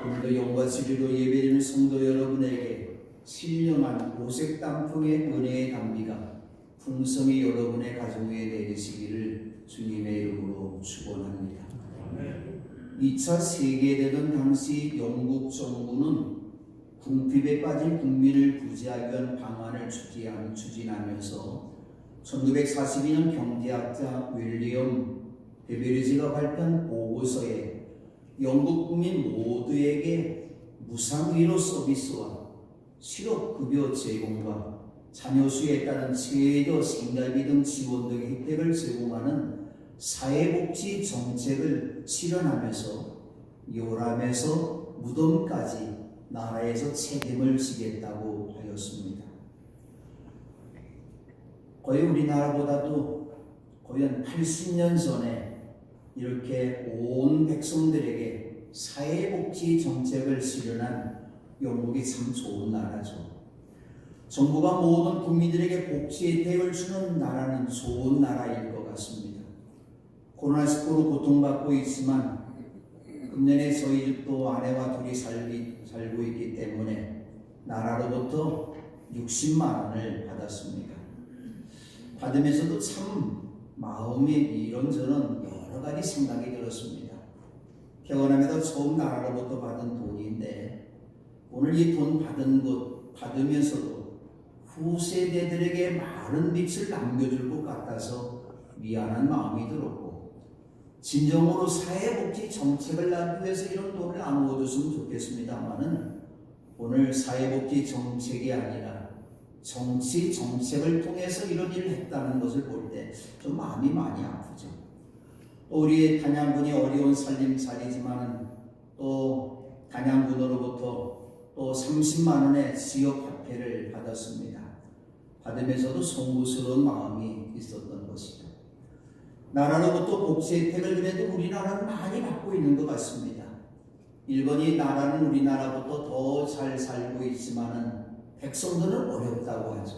오늘도 영과 진리로 예배드리는 성도 여러분에게 신령한 오색 단풍의 은혜의 단비가 풍성히 여러분의 가정 위에 내리시기를 주님의 이름으로 축원합니다. 2차 세계대전 당시 영국 정부는 궁핍에 빠진 국민을 구제하기 위한 방안을 추진하면서 1942년 경제학자 윌리엄 베베리지가 발표한 보고서에 영국 국민 모두에게 무상위로 서비스와 실업급여 제공과 자녀 수에 따른 제도, 생활비 등 지원 등의 혜택을 제공하는 사회복지 정책을 실현하면서 요람에서 무덤까지 나라에서 책임을 지겠다고 하였습니다. 거의 우리나라보다도 거의 한 80년 전에 이렇게 온 백성들에게 사회복지 정책을 실현한 영국이 참 좋은 나라죠. 정부가 모든 국민들에게 복지 혜택을 주는 나라는 좋은 나라일 것 같습니다. 코로나19로 고통받고 있지만 금년에 저희 집도 아내와 둘이 살고 있기 때문에 나라로부터 60만 원을 받았습니다. 받으면서도 참 마음이 이런저런 여러 가지 생각이 들었습니다. 결혼하면서 처음 나라로부터 받은 돈인데 오늘 이 돈 받으면서도 후세대들에게 많은 빛을 남겨줄 것 같아서 미안한 마음이 들었고, 진정으로 사회복지 정책을 하기 위해서 이런 돈을 나누어줬으면 좋겠습니다만은 오늘 사회복지 정책이 아니라 정치 정책을 통해서 이런 일을 했다는 것을 볼 때 좀 마음이 많이 아프죠. 또 우리 단양군이 어려운 살림살이지만은 또 단양군으로부터 또 30만 원의 지역 화폐를 받았습니다. 받으면서도 송구스러운 마음이 있었던 것이죠. 나라로부터 복지 혜택을 그래도 우리나라는 많이 받고 있는 것 같습니다. 일본이 나라는 우리나라보다 더 잘 살고 있지만은 백성들은 어렵다고 하죠.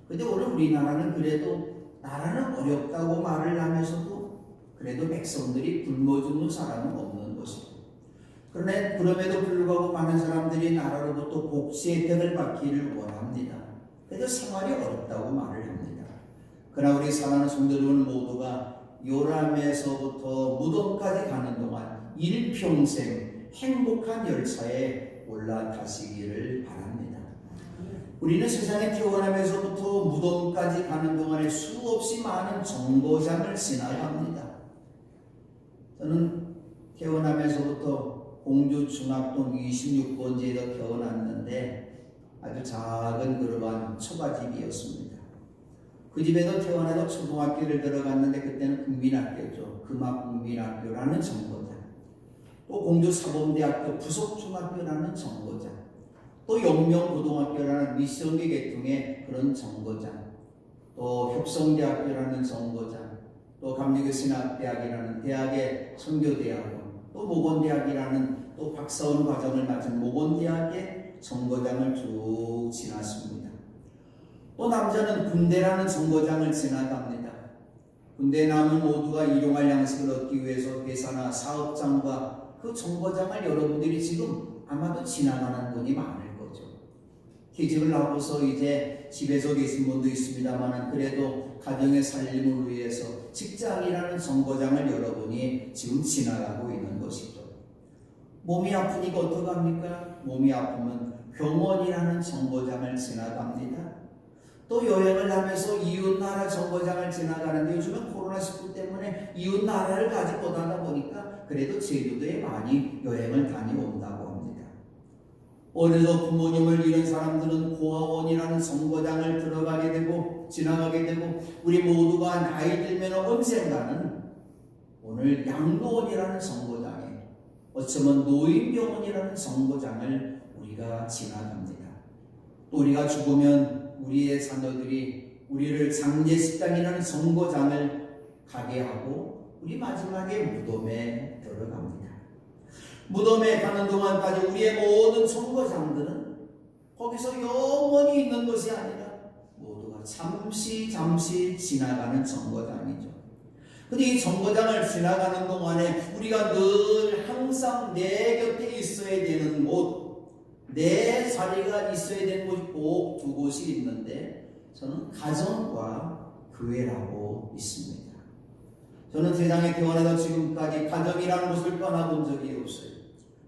그런데 오늘 우리나라는 그래도 나라는 어렵다고 말을 하면서도 그래도 백성들이 굶어 죽는 사람은 없는 것이죠. 그런데 그럼에도 불구하고 많은 사람들이 나라로부터 복지 혜택을 받기를 원합니다. 그래도 생활이 어렵다고 말을 합니다. 그러나 우리 사랑하는 성도 여러분 모두가 요람에서부터 무덤까지 가는 동안 일평생 행복한 열차에 올라타시기를 바랍니다. 우리는 세상에 태어나면서부터 무덤까지 가는 동안에 수없이 많은 정거장을 지나갑니다. 저는 태어나면서부터 공주 중학동 26번지에서 태어났는데 아주 작은 그러한 초가집이었습니다. 그 집에서 태어나서 초등학교를 들어갔는데 그때는 국민학교죠. 금학국민학교라는 정거장, 또 공주 사범대학교 부속중학교라는 정거장, 또 영명고등학교라는 미션기 계통의 그런 정거장, 또 협성대학교라는 정거장, 또 감리교신학대학이라는 대학의 선교대학원, 또 모건대학이라는 또 박사원 과정을 마친 모건대학의 정거장을 쭉 지났습니다. 또 남자는 군대라는 정거장을 지나갑니다. 군대에 남은 모두가 일용할 양식을 얻기 위해서 회사나 사업장과 그 정거장을 여러분들이 지금 아마도 지나가는 분이 많을 거죠. 퇴직을 하고서 이제 집에서 계신 분도 있습니다만 그래도 가정의 살림을 위해서 직장이라는 정거장을 여러분이 지금 지나가고 있는 것이죠. 몸이 아프니까 어떡합니까? 몸이 아프면 병원이라는 정거장을 지나갑니다. 또 여행을 하면서 이웃나라 정거장을 지나가는데 요즘은 코로나19 때문에 이웃나라를 가지 못하다 보니까 그래도 제주도에 많이 여행을 다녀온다고 합니다. 어려서 부모님을 잃은 사람들은 고아원이라는 정거장을 들어가게 되고 지나가게 되고, 우리 모두가 나이 들면 언젠가는 오늘 양로원이라는 정거장에, 어쩌면 노인병원이라는 정거장을 우리가 지나갑니다. 또 우리가 죽으면 우리의 자녀들이 우리를 장례식장이라는 정거장을 가게 하고 우리 마지막에 무덤에 들어갑니다. 무덤에 가는 동안까지 우리의 모든 정거장들은 거기서 영원히 있는 것이 아니라 모두가 잠시 지나가는 정거장이죠. 근데 이 정거장을 지나가는 동안에 우리가 늘 항상 내 곁에 있어야 되는 곳, 내 자리가 있어야 되는 곳이 꼭 두 곳이 있는데 저는 가정과 교회라고 있습니다. 저는 세상에 태어나서 지금까지 가정이라는 곳을 떠나본 적이 없어요.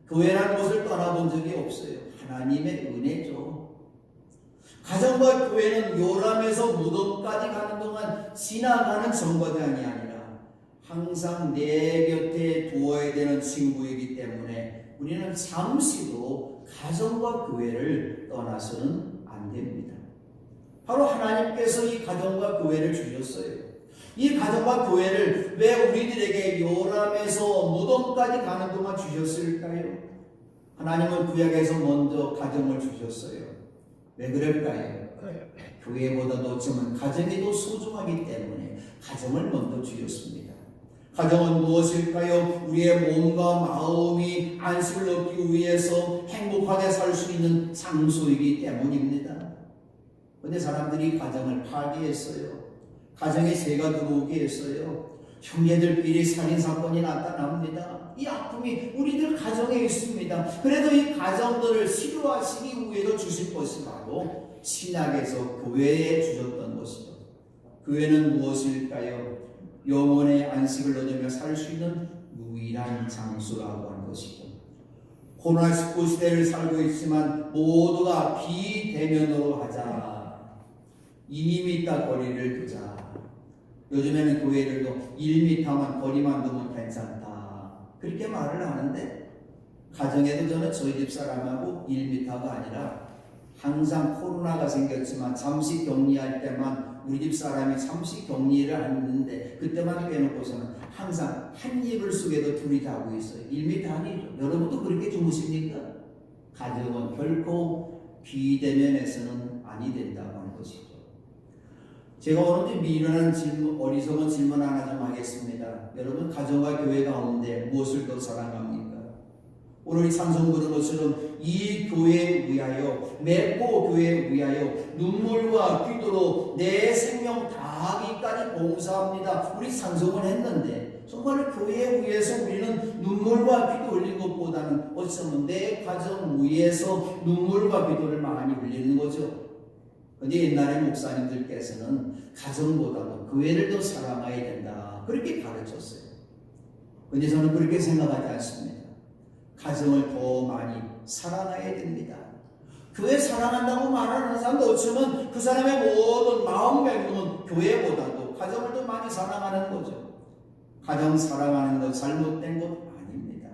교회라는 곳을 떠나본 적이 없어요. 하나님의 은혜죠. 가정과 교회는 요람에서 무덤까지 가는 동안 지나가는 정거장이 아니라 항상 내 곁에 두어야 되는 친구이기 때문에 우리는 잠시도 가정과 교회를 떠나서는 안 됩니다. 바로 하나님께서 이 가정과 교회를 주셨어요. 이 가정과 교회를 왜 우리들에게 요람에서 무덤까지 가는 동안 주셨을까요? 하나님은 구약에서 먼저 가정을 주셨어요. 왜 그럴까요? 교회보다도 저는 가정이 더 소중하기 때문에 가정을 먼저 주셨습니다. 가정은 무엇일까요? 우리의 몸과 마음이 안식을 얻기 위해서 행복하게 살 수 있는 장소이기 때문입니다. 그런데 사람들이 가정을 파괴했어요. 가정에 죄가 들어오게 했어요. 형제들끼리 살인사건이 나타납니다. 이 아픔이 우리들 가정에 있습니다. 그래도 이 가정들을 치료하시기 위해서 주신 것이 바로 신약에서 교회에 주셨던 것이죠. 교회는 무엇일까요? 영혼의 안식을 얻으며 살 수 있는 유일한 장소라고 하는 것이죠. 코로나19 시대를 살고 있지만 모두가 비대면으로 하자. 2m 거리를 두자. 요즘에는 교회들도 1m만 거리만 두면 괜찮다. 그렇게 말을 하는데 가정에도 저는 저희 집 사람하고 1m가 아니라 항상 코로나가 생겼지만 잠시 격리할 때만 우리 집 사람이 잠시 격리를 하는데 그때만 빼놓고서는 항상 한 이불 속에도 둘이 자고 있어요. 1m 아니죠. 여러분도 그렇게 주무십니까? 가정은 결코 비대면에서는 아니 된다고 하는 것이죠. 제가 오늘 미련한 질문, 어리석은 질문 하나 좀 하겠습니다. 여러분, 가정과 교회 가운데 무엇을 더 사랑합니까? 오늘 이 찬송 부른 것처럼 이 교회에 위하여, 맺고 교회에 위하여 눈물과 기도로 내 생명 다하기까지 봉사합니다. 우리 찬송을 했는데 정말 교회에 위해서 우리는 눈물과 기도 흘린 것보다는 어쩌면 내 가정 위해서 눈물과 기도를 많이 흘리는 거죠. 그런데 옛날에 목사님들께서는 가정보다도 교회를 더 사랑해야 된다. 그렇게 가르쳤어요. 그런데 저는 그렇게 생각하지 않습니다. 가정을 더 많이 사랑해야 됩니다. 교회 사랑한다고 말하는 사람도 어쩌면 그 사람의 모든 마음 백성은 교회보다도 가정을 더 많이 사랑하는 거죠. 가정 사랑하는 것 잘못된 것 아닙니다.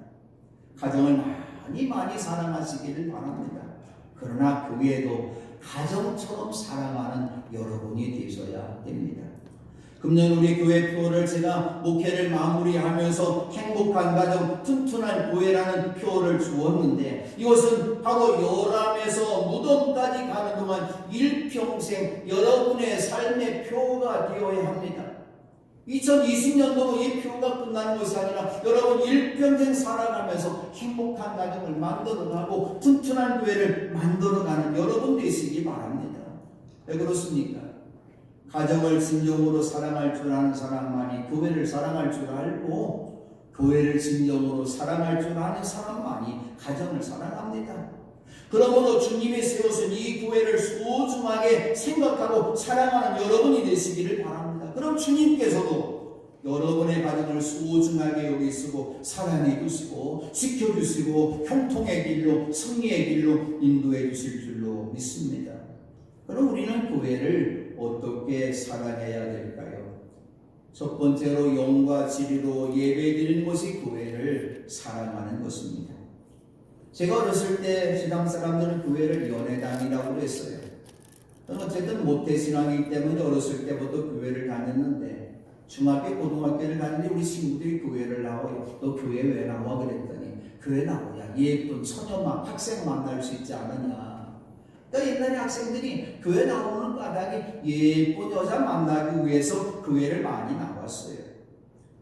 가정을 많이 사랑하시기를 바랍니다. 그러나 교회도 가정처럼 사랑하는 여러분이 되셔야 됩니다. 금년 우리 교회 표를 제가 목회를 마무리하면서 행복한 가정, 튼튼한 교회라는 표를 주었는데 이것은 바로 요람에서 무덤까지 가는 동안 일평생 여러분의 삶의 표가 되어야 합니다. 2020년도로 이 표가 끝나는 것이 아니라 여러분 일평생 살아가면서 행복한 가정을 만들어가고 튼튼한 교회를 만들어가는 여러분 되시기 바랍니다. 왜 그렇습니까? 가정을 진정으로 사랑할 줄 아는 사람만이 교회를 사랑할 줄 알고 교회를 진정으로 사랑할 줄 아는 사람만이 가정을 사랑합니다. 그러므로 주님이 세우신 이 교회를 소중하게 생각하고 사랑하는 여러분이 되시기를 바랍니다. 그럼 주님께서도 여러분의 가정을 소중하게 여기시고 사랑해 주시고 지켜주시고 형통의 길로 승리의 길로 인도해 주실 줄로 믿습니다. 그럼 우리는 교회를 어떻게 사랑해야 될까요? 첫 번째로 영과 진리로 예배드리는 것이 교회를 사랑하는 것입니다. 제가 어렸을 때 세상 사람들은 교회를 연회당이라고 했어요. 저는 어쨌든 모태신앙이기 때문에 어렸을 때부터 교회를 다녔는데 중학교, 고등학교를 갔는데 우리 친구들이 교회를 나와요. 너 교회 왜 나와? 그랬더니 교회 나오냐? 예쁜 처녀만 학생 만날 수 있지 않느냐? 그러니까 옛날에 학생들이 교회 나오는 까닭에 예쁜 여자 만나기 위해서 교회를 많이 나왔어요.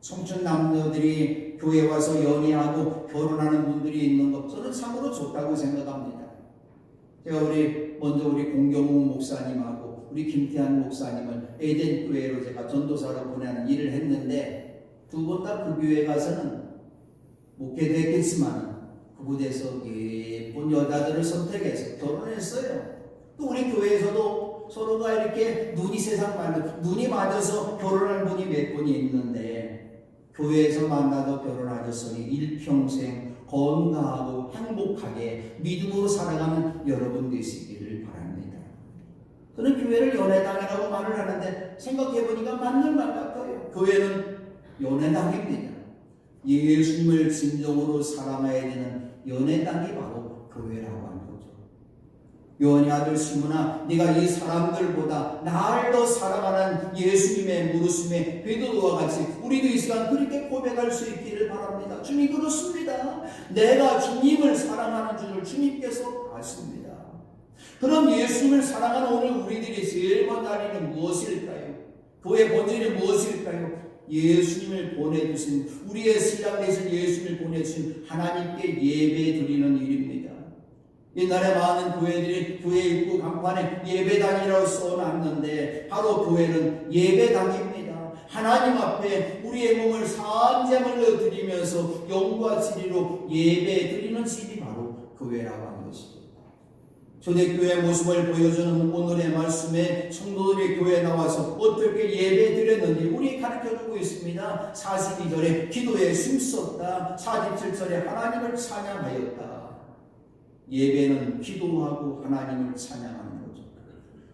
청춘 남녀들이 교회 와서 연애하고 결혼하는 분들이 있는 것 저는 참으로 좋다고 생각합니다. 제가 먼저 우리 공경훈 목사님하고 우리 김태한 목사님을 에덴 교회로 제가 전도사로 보내는 일을 했는데 두 번 다 그 교회 가서는 목회도 했겠지만 그곳에서 예쁜 여자들을 선택해서 결혼했어요. 또 우리 교회에서도 서로가 이렇게 눈이 세상 말로 눈이 맞아서 결혼한 분이 몇 분이 있는데 교회에서 만나서 결혼하셨으니 일평생 건강하고 행복하게 믿음으로 살아가는 여러분 되시기를 바랍니다. 저는 교회를 연애당이라고 말을 하는데 생각해보니까 맞는 말 같아요. 교회는 연애당입니다. 예수님을 진정으로 사랑해야 되는 연애당이 바로 교회라고 하는 거죠. 요한의 아들 시몬아, 네가 이 사람들보다 나를 더 사랑하는 예수님의 물으심에 베드로와 같이 우리도 이 시간 그렇게 고백할 수 있기를 바랍니다. 주님 그렇습니다. 내가 주님을 사랑하는 줄을 주님께서 아십니다. 그럼 예수님을 사랑하는 오늘 우리들이 제일 먼저 할 일은 무엇일까요? 교회 본질이 무엇일까요? 예수님을 보내주신 우리의 신랑 되신 예수님을 보내주신 하나님께 예배 드리는 일입니다. 옛날에 많은 교회들이 교회 입구 간판에 예배당이라고 써놨는데 바로 교회는 예배당입니다. 하나님 앞에 우리의 몸을 산제물로 드리면서 영과 진리로 예배 드리는 집이 바로 교회라고 하는 것입니다. 초대교회 모습을 보여주는 오늘의 말씀에 성도들이 교회에 나와서 어떻게 예배 드렸는지 우리 가르쳐주고 있습니다. 42절에 기도에 힘썼다. 47절에 하나님을 찬양하였다. 예배는 기도하고 하나님을 찬양하는 거죠.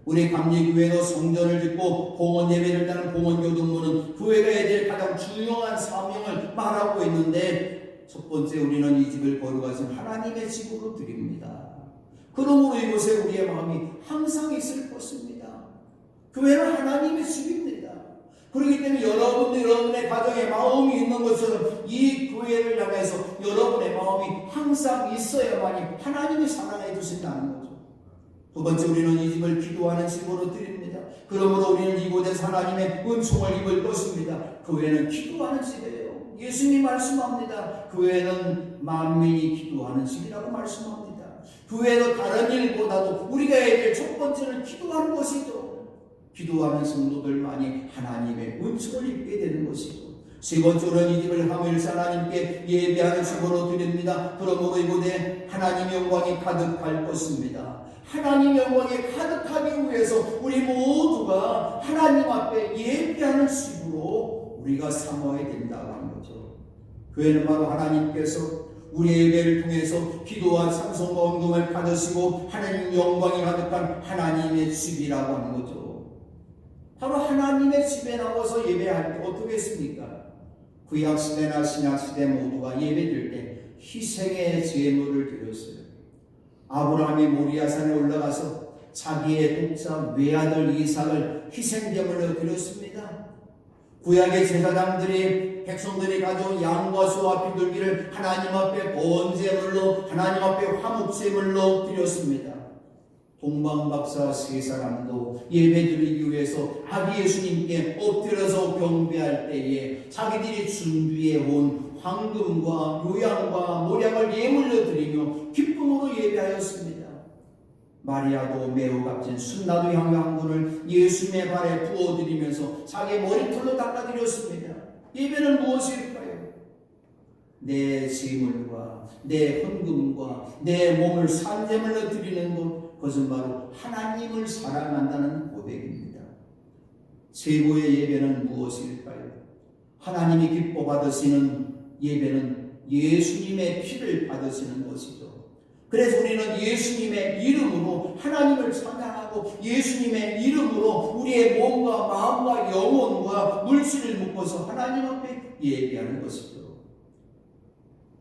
우리 감리교회도 성전을 짓고 봉헌 예배를 따는 봉헌교동문은 교회가 해야 될 가장 중요한 사명을 말하고 있는데 첫 번째 우리는 이 집을 거룩하신 하나님의 집으로 드립니다. 그러므로 이곳에 우리의 마음이 항상 있을 것입니다. 교회는 하나님의 집입니다. 그렇기 때문에 여러분의 가정에 마음이 있는 것처럼 이 교회를 향해서 여러분의 마음이 항상 있어야만이 하나님이 사랑해 주신다는 거죠. 두 번째 우리는 이 집을 기도하는 집으로 드립니다. 그러므로 우리는 이곳에서 하나님의 은총을 입을 것입니다. 교회는 기도하는 집이에요. 예수님이 말씀합니다. 교회는 만민이 기도하는 집이라고 말씀합니다. 교회도 다른 일보다도 우리가 해야 될 첫 번째는 기도하는 것이죠. 기도하는 성도들만이 하나님의 은총을 입게 되는 것이고 세 번째로는 이 집을 하물며 하나님께 예배하는 집으로 드립니다. 그러므로 이곳에 하나님의 영광이 가득할 것입니다. 하나님의 영광이 가득하기 위해서 우리 모두가 하나님 앞에 예배하는 집으로 우리가 삼아야 된다고 하는 거죠. 교회는 바로 하나님께서 우리의 예배를 통해서 기도와 찬송과 헌금을 받으시고 하나님 영광이 가득한 하나님의 집이라고 하는 거죠. 바로 하나님의 집에 나와서 예배할 때 어떻게 했습니까? 구약시대나 신약시대 모두가 예배드릴 때 희생의 제물을 드렸어요. 아브라함이 모리아산에 올라가서 자기의 독자 외아들 이삭을 희생제물로 드렸습니다. 구약의 제사장들이 백성들이 가져온 양과 소와 비둘기를 하나님 앞에 번제물로 하나님 앞에 화목제물로 드렸습니다. 동방박사 세 사람도 예배드리기 위해서 아기 예수님께 엎드려서 경배할 때에 자기들이 준비해온 황금과 요양과 모략을 예물로 드리며 기쁨으로 예배하였습니다. 마리아도 매우 값진 순나도 향유 한 분을 예수님의 발에 부어드리면서 자기 머리털로 닦아드렸습니다. 예배는 무엇일까요? 내 제물과 내 헌금과 내 몸을 산제물로 드리는 것, 그것은 바로 하나님을 사랑한다는 고백입니다. 최고의 예배는 무엇일까요? 하나님이 기뻐 받으시는 예배는 예수님의 피를 받으시는 것이죠. 그래서 우리는 예수님의 이름으로 하나님을 찬양하고 예수님의 이름으로 우리의 몸과 마음과 영혼과 물질을 묶어서 하나님 앞에 예배하는 것이죠.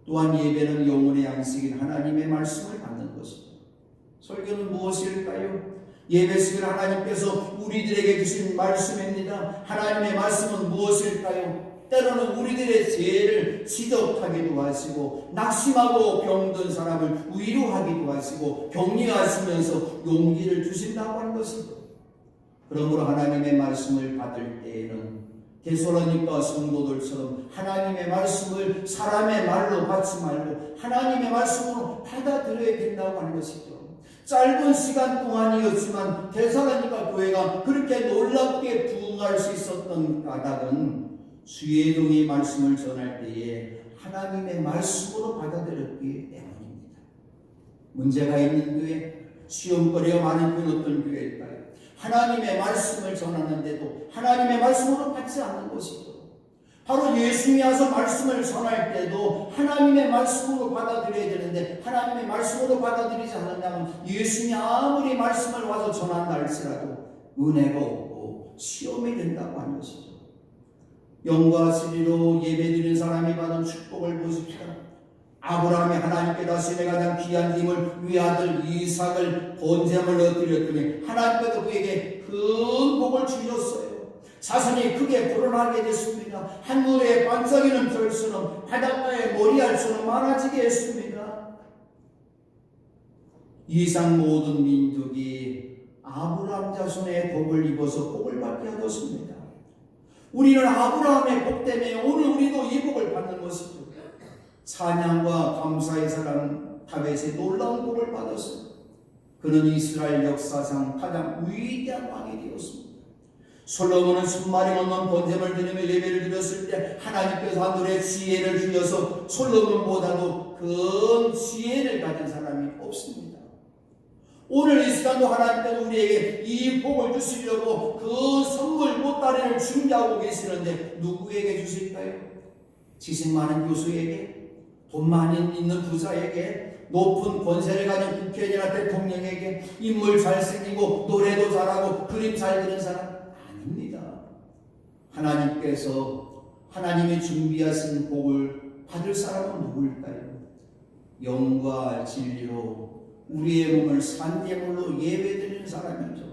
또한 예배는 영혼의 양식인 하나님의 말씀을 받는 것이죠. 설교는 무엇일까요? 예배식은 하나님께서 우리들에게 주신 말씀입니다. 하나님의 말씀은 무엇일까요? 때로는 우리들의 죄를 지적하기도 하시고 낙심하고 병든 사람을 위로하기도 하시고 격려하시면서 용기를 주신다고 하는 것이죠. 그러므로 하나님의 말씀을 받을 때에는 데살로니가 성도들처럼 하나님의 말씀을 사람의 말로 받지 말고 하나님의 말씀으로 받아들여야 된다고 하는 것이죠. 짧은 시간 동안이었지만 데살로니가 교회가 그렇게 놀랍게 부흥할 수 있었던 까닭은 주의 종이 말씀을 전할 때에 하나님의 말씀으로 받아들였기 때문입니다. 문제가 있는 교회, 시험거리가 많은 교회는 어떤 교회일까요? 하나님의 말씀을 전하는데도 하나님의 말씀으로 받지 않는 것이죠. 바로 예수님이 와서 말씀을 전할 때도 하나님의 말씀으로 받아들여야 되는데 하나님의 말씀으로 받아들이지 않는다면 예수님이 아무리 말씀을 와서 전한다 할지라도 은혜가 없고 시험이 된다고 하는 것이죠. 영과 진리로 예배드리는 사람이 받은 축복을 보십시오. 아브라함이 하나님께 다시에 가장 귀한 힘을 위아들 이삭을 번제물로 드렸더니 하나님께서 그에게 큰 복을 주셨어요. 자손이 크게 불어나게 됐습니다. 하늘에 반짝이는 별수는 바닷가에 머리알수는 많아지게 했습니다. 이상 모든 민족이 아브라함 자손의 복을 입어서 복을 받게 하셨습니다. 우리는 아브라함의 복 때문에 오늘 우리도 이 복을 받는 것이죠. 찬양과 감사의 사람 다윗의 놀라운 복을 받았습니다. 그는 이스라엘 역사상 가장 위대한 왕이 되었습니다. 솔로몬은 순말이 넘는 번제물 드리며 예배를 드렸을 때 하나님께서 하늘에 지혜를 주셔서 솔로몬보다도 큰 지혜를 가진 사람이 없습니다. 오늘 이 시간도 하나님께서 우리에게 이 복을 주시려고 그 선물 보따리를 준비하고 계시는데 누구에게 주실까요? 지식 많은 교수에게? 돈 많이 있는 부자에게? 높은 권세를 가진 국회의원이나 대통령에게? 인물 잘생기고 노래도 잘하고 그림 잘 그리는 사람? 아닙니다. 하나님께서 하나님이 준비하신 복을 받을 사람은 누구일까요? 영과 진리로 우리의 몸을 산제물로 예배드리는 사람이죠.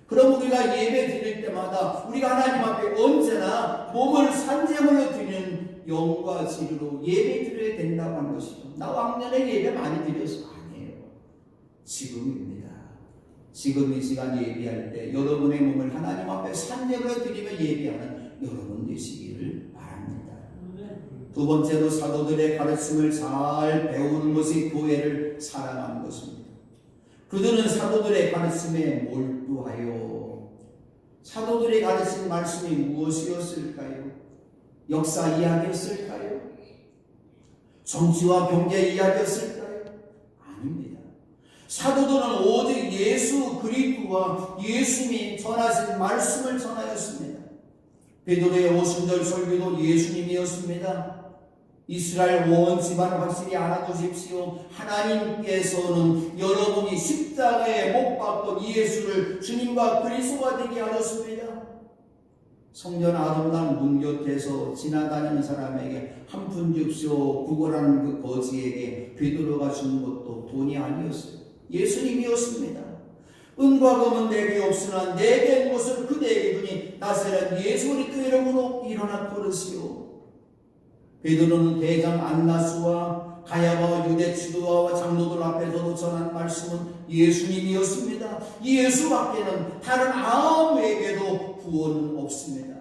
그럼 우리가 예배 드릴 때마다 우리가 하나님 앞에 언제나 몸을 산제물로 드리는 영과 진리로 예배 드려야 된다고 하는 것이죠. 나 왕년에 예배 많이 드려서 아니에요. 지금입니다. 지금 이 시간 예배할 때 여러분의 몸을 하나님 앞에 산제물로 드리며 예배하는 여러분 되시기를 바랍니다. 두 번째로 사도들의 가르침을 잘 배우는 것이 교회를 사랑하는 것입니다. 그들은 사도들의 가르침에 몰두하여 사도들의 가르친 말씀이 무엇이었을까요? 역사 이야기였을까요? 정치와 경제 이야기였을까요? 아닙니다. 사도들은 오직 예수 그리스도와 예수님이 전하신 말씀을 전하였습니다. 베드로의 오순절 설교도 예수님이었습니다. 이스라엘 온 집안을 확실히 알아두십시오. 하나님께서는 여러분이 십자가에 못 박던 예수를 주님과 그리스도가 되게 하셨습니다. 성전 아름다운 문 곁에서 지나다니는 사람에게 한 푼 줍시오 구걸하는 그 거지에게 베드로가 준 것도 돈이 아니었어요. 예수님이었습니다. 은과 금은 내게 없으나 내게 있는 것을 그대에게 주니 나사렛 예수 그리스도 이름으로 일어나 걸으시오. 베드로는 대장 안나스와 가야바와 유대 지도자와 장로들 앞에서도 전한 말씀은 예수님이었습니다. 예수밖에는 다른 아무에게도 구원은 없습니다.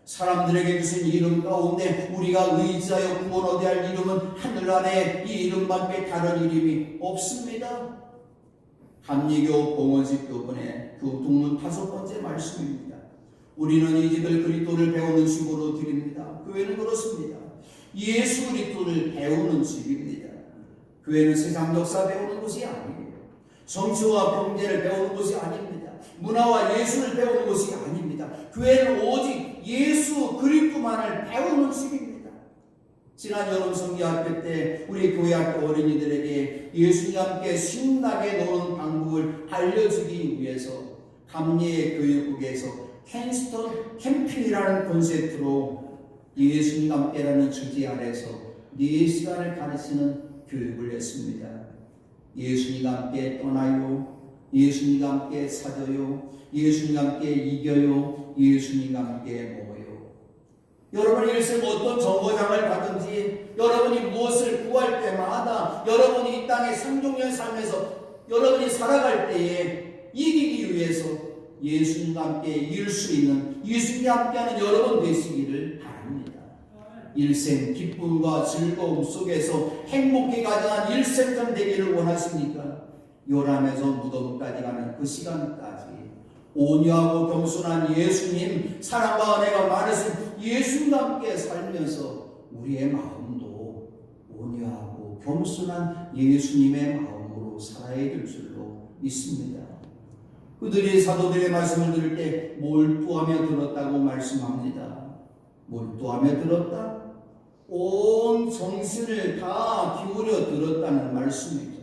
사람들에게 주신 이름 가운데 우리가 의지하여 구원 얻어야 할 이름은 하늘 아래 이 이름밖에 다른 이름이 없습니다. 감리교 봉헌식 교본의 그 동문 5번째 말씀입니다. 우리는 이 집을 그리스도를 배우는 집으로 드립니다. 교회는 그렇습니다. 예수 그리스도를 배우는 집입니다. 교회는 세상 역사 배우는 곳이 아니에요. 정치와 경제를 배우는 곳이 아닙니다. 문화와 예술을 배우는 곳이 아닙니다. 교회는 오직 예수 그리스도만을 배우는 집입니다. 지난 여름 성기학교 때 우리 교회 학교 어린이들에게 예수님과 함께 신나게 노는 방법을 알려주기 위해서 감리의 교육국에서 캔스턴 캠핑이라는 콘셉트로 예수님과 함께라는 주제 아래서 4시간을 가르치는 교육을 했습니다. 예수님과 함께 떠나요. 예수님과 함께 사줘요. 예수님과 함께 이겨요. 예수님과 함께 먹어요. 여러분의 일생 어떤 정거장을 가든지 여러분이 무엇을 구할 때마다 여러분이 이 땅의 상종년 삶에서 여러분이 살아갈 때에 이기기 위해서 예수님과 함께 이길 수 있는 예수님과 함께하는 여러분 되시기를 바랍니다. 일생 기쁨과 즐거움 속에서 행복히 가정한 일생전 되기를 원하십니까? 요람에서 무덤까지 가는 그 시간까지 온유하고 겸손한 예수님, 사랑과 은혜가 많으신 예수님과 함께 살면서 우리의 마음도 온유하고 겸손한 예수님의 마음으로 살아야 될 줄로 믿습니다. 그들이 사도들의 말씀을 들을 때 몰두하며 들었다고 말씀합니다. 몰두하며 들었다? 온 정신을 다 기울여 들었다는 말씀이죠.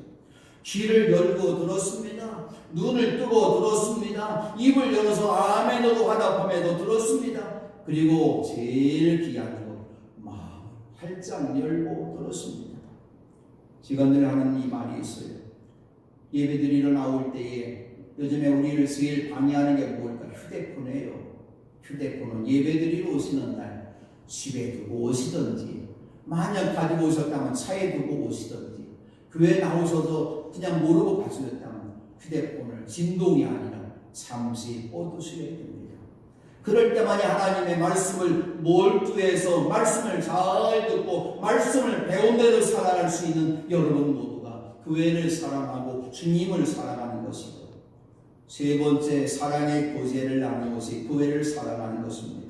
귀를 열고 들었습니다. 눈을 뜨고 들었습니다. 입을 열어서 아멘으로 화답함에도 들었습니다. 그리고 제일 귀한 것, 마음 활짝 열고 들었습니다. 제가 늘 하는 이 말이 있어요. 예배드리러 나올 때에 요즘에 우리를 제일 방해하는 게 뭘까? 휴대폰이에요. 휴대폰은 예배드리러 오시는 날 집에 두고 오시든지, 만약 가지고 오셨다면 차에 두고 오시든지, 교회에 나오셔서 그냥 모르고 가셨다면 휴대폰을 진동이 아니라 잠시 꺼두셔야 됩니다. 그럴 때만이 하나님의 말씀을 몰두해서 말씀을 잘 듣고 말씀을 배운 대로 살아갈 수 있는 여러분 모두가 교회를 사랑하고 주님을 사랑하는 것이고, 세 번째 사랑의 교제를 나누는 것이 교회를 사랑하는 것입니다.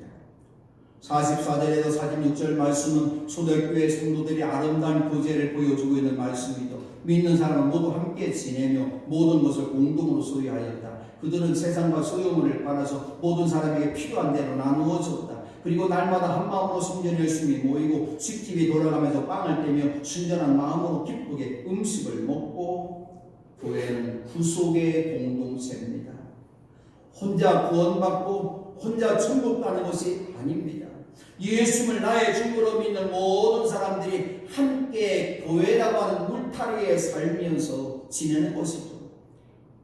44절에서 46절 말씀은 초대교회 성도들이 아름다운 교제를 보여주고 있는 말씀이죠. 믿는 사람은 모두 함께 지내며 모든 것을 공동으로 소유하였다. 그들은 세상과 소유물을 팔아서 모든 사람에게 필요한 대로 나누어 줬다. 그리고 날마다 한 마음으로 성전 열심히 모이고 집집이 돌아가면서 빵을 떼며 순전한 마음으로 기쁘게 음식을 먹고, 교회는 구속의 공동체입니다. 혼자 구원받고 혼자 천국 가는 것이 아닙니다. 예수님을 나의 주로 믿는 모든 사람들이 함께 교회라고 하는 울타리에 살면서 지내는 것이죠.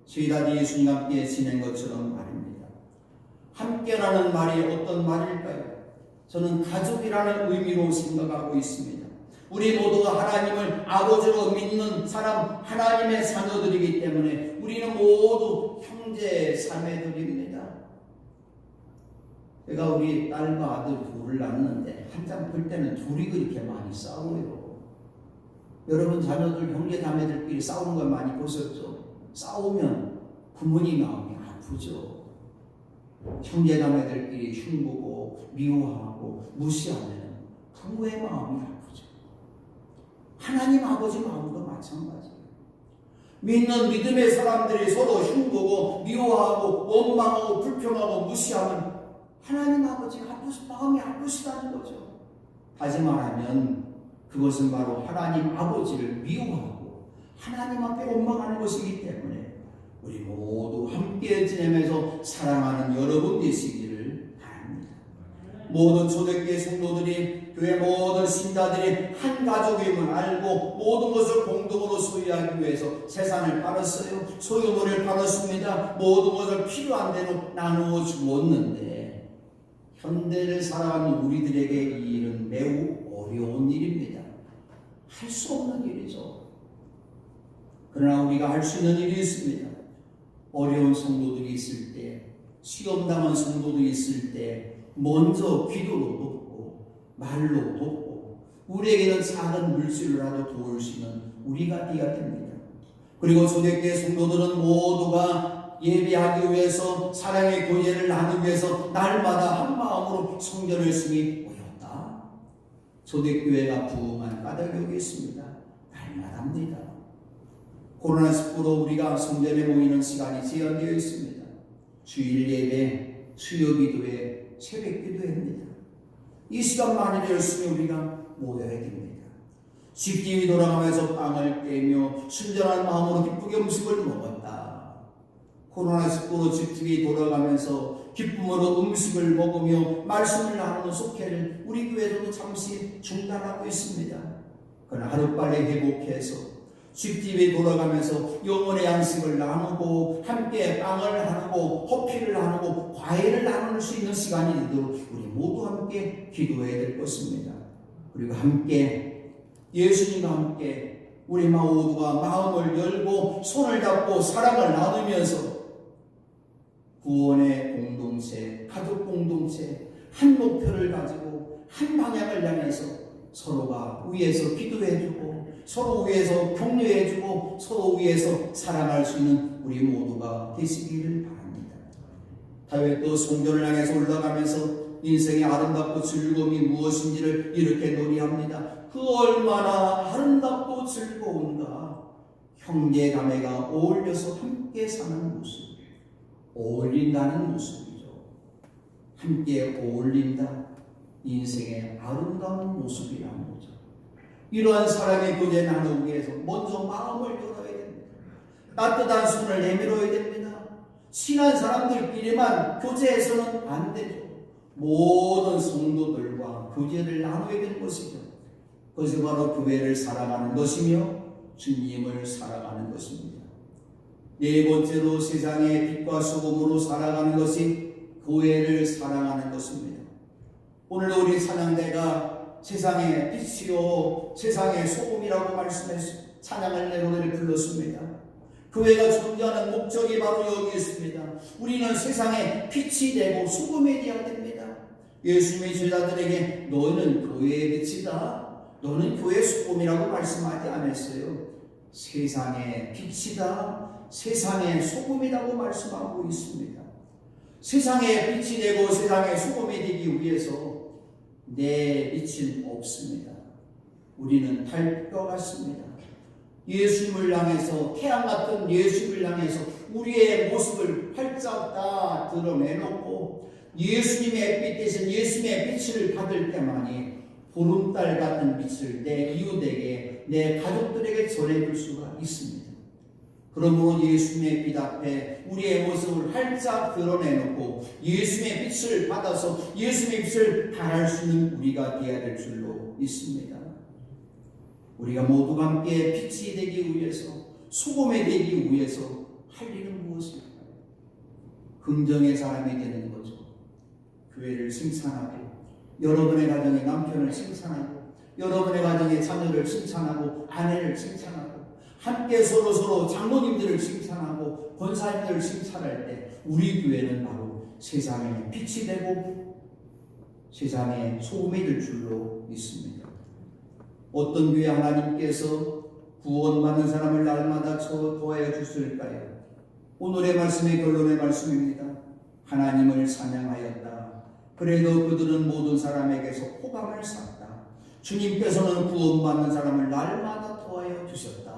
저희 다 예수님과 함께 지낸 것처럼 말입니다. 함께라는 말이 어떤 말일까요? 저는 가족이라는 의미로 생각하고 있습니다. 우리 모두가 하나님을 아버지로 믿는 사람, 하나님의 자녀들이기 때문에 우리는 모두 형제 자매들입니다. 제가 우리 딸과 아들 둘을 낳았는데 한참 클 때는 둘이 그렇게 많이 싸워요. 여러분 자녀들 형제 자매들끼리 싸우는 걸 많이 보셨죠? 싸우면 부모님 마음이 아프죠. 형제 자매들끼리 흉보고 미워하고 무시하면 부모의 마음이 아프죠. 하나님 아버지 마음도 마찬가지예요. 믿는 믿음의 사람들이 서로 흉보고 미워하고 원망하고 불평하고 무시하면 하나님 아버지 마음이 아프시다는 거죠. 다시 말하면 그것은 바로 하나님 아버지를 미워하고 하나님 앞에 원망하는 것이기 때문에 우리 모두 함께 지내면서 사랑하는 여러분 되시기를 바랍니다. 모든 초대교회 성도들이, 교회 모든 신자들이 한 가족임을 알고 모든 것을 공동으로 소유하기 위해서 재산을 팔았어요. 소유물을 팔았습니다. 모든 것을 필요한 대로 나누어 주었는데, 현대를 살아가는 우리들에게 이 일은 매우 어려운 일입니다. 할 수 없는 일이죠. 그러나 우리가 할 수 있는 일이 있습니다. 어려운 성도들이 있을 때, 시험당한 성도들이 있을 때 먼저 기도로 돕고 말로 돕고 우리에게는 작은 물질로라도 도울 수 있는 우리가 되어야 됩니다. 그리고 초대교회 성도들은 모두가 예배하기 위해서, 사랑의 교제를 나누기 위해서 날마다 한 마음으로 성전 열심히 모였다. 초대교회가 부흥한 까닭이 여기 있습니다. 날마다입니다. 코로나19로 우리가 성전에 모이는 시간이 제한되어 있습니다. 주일 예배, 수요 기도회, 새벽 기도회입니다. 이 시간만을 열심히 우리가 모여야 됩니다. 집집이 돌아가면서 빵을 떼며 순전한 마음으로 기쁘게 음식을 먹었다. 코로나19로 집집이 돌아가면서 기쁨으로 음식을 먹으며 말씀을 나누는 속회를 우리 교회도 잠시 중단하고 있습니다. 그러나 하루빨리 회복해서 집집이 돌아가면서 영혼의 양식을 나누고 함께 빵을 나누고 커피를 나누고 과일을 나눌 수 있는 시간이 되도록 우리 모두 함께 기도해야 될 것입니다. 그리고 함께 예수님과 함께 우리 모두가 마음을 열고 손을 잡고 사랑을 나누면서 구원의 공동체, 가족 공동체, 한 목표를 가지고 한 방향을 향해서 서로가 위에서 기도해주고 서로 위에서 격려해주고 서로 위에서 사랑할 수 있는 우리 모두가 되시기를 바랍니다. 다윗도 성전을 향해서 올라가면서 인생의 아름답고 즐거움이 무엇인지를 이렇게 논의합니다. 그 얼마나 아름답고 즐거운가. 형제 자매가 어울려서 함께 사는 모습, 어울린다는 모습이죠. 함께 어울린다. 인생의 아름다운 모습이라는 거죠. 이러한 사람의 교제 나누기 위해서 먼저 마음을 열어야 됩니다. 따뜻한 손을 내밀어야 됩니다. 친한 사람들끼리만 교제해서는 안 되죠. 모든 성도들과 교제를 나눠야 되는 것이죠. 그것이 바로 교회를 사랑하는 것이며 주님을 사랑하는 것입니다. 네 번째로 세상의 빛과 소금으로 살아가는 것이 교회를 사랑하는 것입니다. 오늘 우리 찬양대가 세상의 빛이요 세상의 소금이라고 말씀해서 찬양을 노래를 불렀습니다. 교회가 존재하는 목적이 바로 여기 있습니다. 우리는 세상의 빛이 되고 소금이 되어야 됩니다. 예수님의 제자들에게 너희는 교회의 빛이다, 너는 교회의 소금이라고 말씀하지 않았어요. 세상의 빛이다, 세상의 소금이라고 말씀하고 있습니다. 세상의 빛이 되고 세상의 소금이 되기 위해서 내 빛은 없습니다. 우리는 달빛과 같습니다. 예수님을 향해서, 태양 같은 예수님을 향해서 우리의 모습을 활짝 다 드러내놓고 예수님의 빛 대신 예수님의 빛을 받을 때만이 보름달 같은 빛을 내 이웃에게, 내 가족들에게 전해줄 수가 있습니다. 그러므로 예수님의 빛 앞에 우리의 모습을 활짝 드러내놓고 예수님의 빛을 받아서 예수님의 빛을 발할 수 있는 우리가 되어야 될 줄로 믿습니다. 우리가 모두가 함께 빛이 되기 위해서, 소금이 되기 위해서 할 일은 무엇일까요? 긍정의 사람이 되는 거죠. 교회를 칭찬하고, 여러분의 가정의 남편을 칭찬하고, 여러분의 가정의 자녀를 칭찬하고, 아내를 칭찬하고, 함께 서로 장로님들을 칭찬하고 권사님들을 칭찬할 때 우리 교회는 바로 세상의 빛이 되고 세상의 소금이 될 줄로 믿습니다. 어떤 교회 하나님께서 구원받는 사람을 날마다 도와여 주실까요? 오늘의 말씀의 결론의 말씀입니다. 하나님을 찬양하였다. 그래도 그들은 모든 사람에게서 호감을 샀다. 주님께서는 구원받는 사람을 날마다 도와여 주셨다.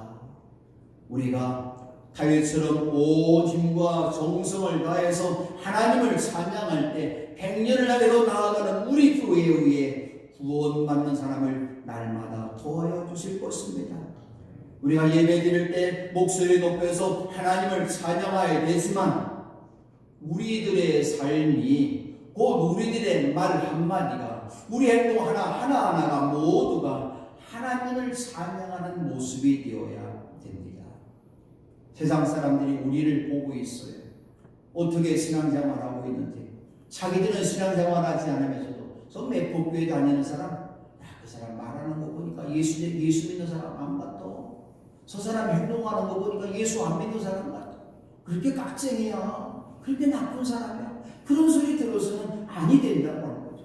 우리가 다윗처럼 온 힘과 정성을 다해서 하나님을 찬양할 때 100년을 향해서 나아가는 우리 교회에 의해 구원받는 사람을 날마다 도와여 주실 것입니다. 우리가 예배 드릴 때 목소리 높여서 하나님을 찬양해야 되지만 우리들의 삶이, 곧 우리들의 말 한마디가, 우리 행동 하나하나가 모두가 하나님을 찬양하는 모습이 되어야 됩니다. 세상 사람들이 우리를 보고 있어요. 어떻게 신앙생활하고 있는지. 자기들은 신앙생활하지 않으면서도 저 매폭교회 다니는 사람, 그 사람 말하는 거 보니까 예수 믿는 사람 안 같아. 저 사람 행동하는 거 보니까 예수 안 믿는 사람 같아. 그렇게 깍쟁이야. 그렇게 나쁜 사람이야. 그런 소리 들어서는 아니 된다고 하는 거죠.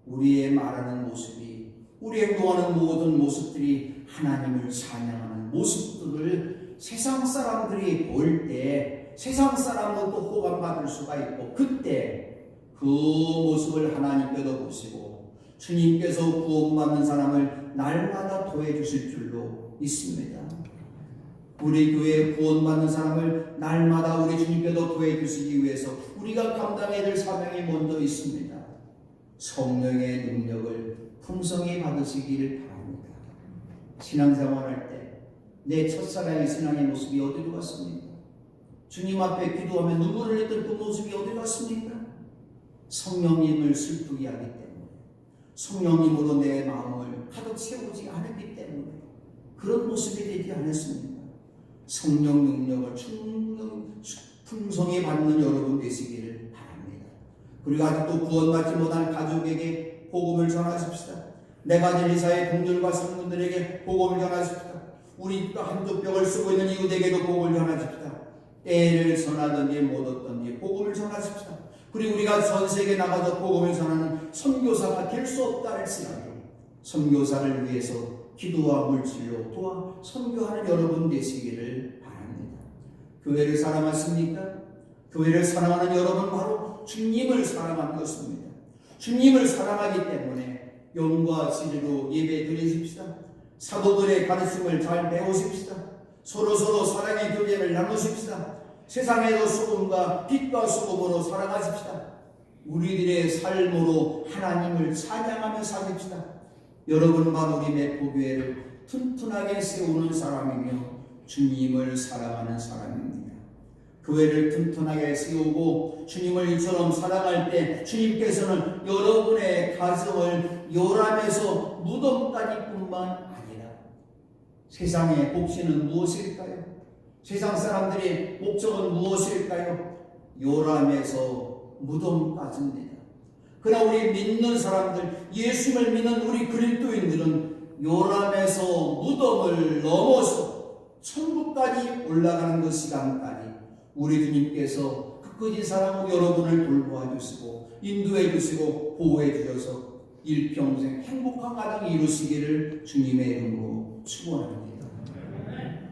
우리의 말하는 모습이, 우리 행동하는 모든 모습들이 하나님을 찬양하는 모습들을 세상 사람들이 볼 때 세상 사람도 또 호감받을 수가 있고, 그때 그 모습을 하나님께도 보시고 주님께서 구원받는 사람을 날마다 도와주실 줄로 믿습니다. 우리 교회에 구원받는 사람을 날마다 우리 주님께도 도와주시기 위해서 우리가 감당해야 될 사명이 먼저 있습니다. 성령의 능력을 풍성히 받으시기를 바랍니다. 신앙생활할 때 내 첫사랑의 신앙의 모습이 어디로 갔습니까? 주님 앞에 기도하며 눈물을 흘렸던 그 모습이 어디로 갔습니까? 성령님을 슬프게 하기 때문에, 성령님으로 내 마음을 가득 채우지 않았기 때문에 그런 모습이 되지 않았습니까? 성령 능력을 풍성히 받는 여러분 되시기를 바랍니다. 그리고 아직도 구원받지 못한 가족에게 복음을 전하십시다. 내 가진 이사의 동들과 성분들에게 복음을 전하십시다. 우리가 한두 벽을 쓰고 있는 이웃에게도 복음을 전하십시다. 때를 전하든지 못 얻든지 복음을 전하십시다. 그리고 우리가 전 세계에 나가서 복음을 전하는 선교사가 될 수 없다 할지라도 선교사를 위해서 기도와 물질로 도와 선교하는 여러분 되시기를 바랍니다. 교회를 사랑하십니까? 교회를 사랑하는 여러분 바로 바로 주님을 사랑하는 것입니다. 주님을 사랑하기 때문에 영과 진리로 예배 드리십시다. 사도들의 가르침을 잘 배우십시다. 서로서로 사랑의 교제를 나누십시다. 세상에도 소금과 빛과 소금으로 살아가십시다. 우리들의 삶으로 하나님을 찬양하며 사십시다. 여러분과 우리 매포교회를 튼튼하게 세우는 사람이며 주님을 사랑하는 사람입니다. 교회를 튼튼하게 세우고 주님을 이처럼 사랑할 때 주님께서는 여러분의 가정을 요람에서 무덤까지 뿐만 아니라 세상의 복지는 무엇일까요? 세상 사람들의 목적은 무엇일까요? 요람에서 무덤까지입니다. 그러나 우리 믿는 사람들, 예수를 믿는 우리 그리스도인들은 요람에서 무덤을 넘어서 천국까지 올라가는 그 시간까지 우리 주님께서 끝까지 사랑하고 여러분을 돌보아 주시고 인도해 주시고 보호해 주셔서 일평생 행복한 가정 이루시기를 주님의 이름으로 축원합니다.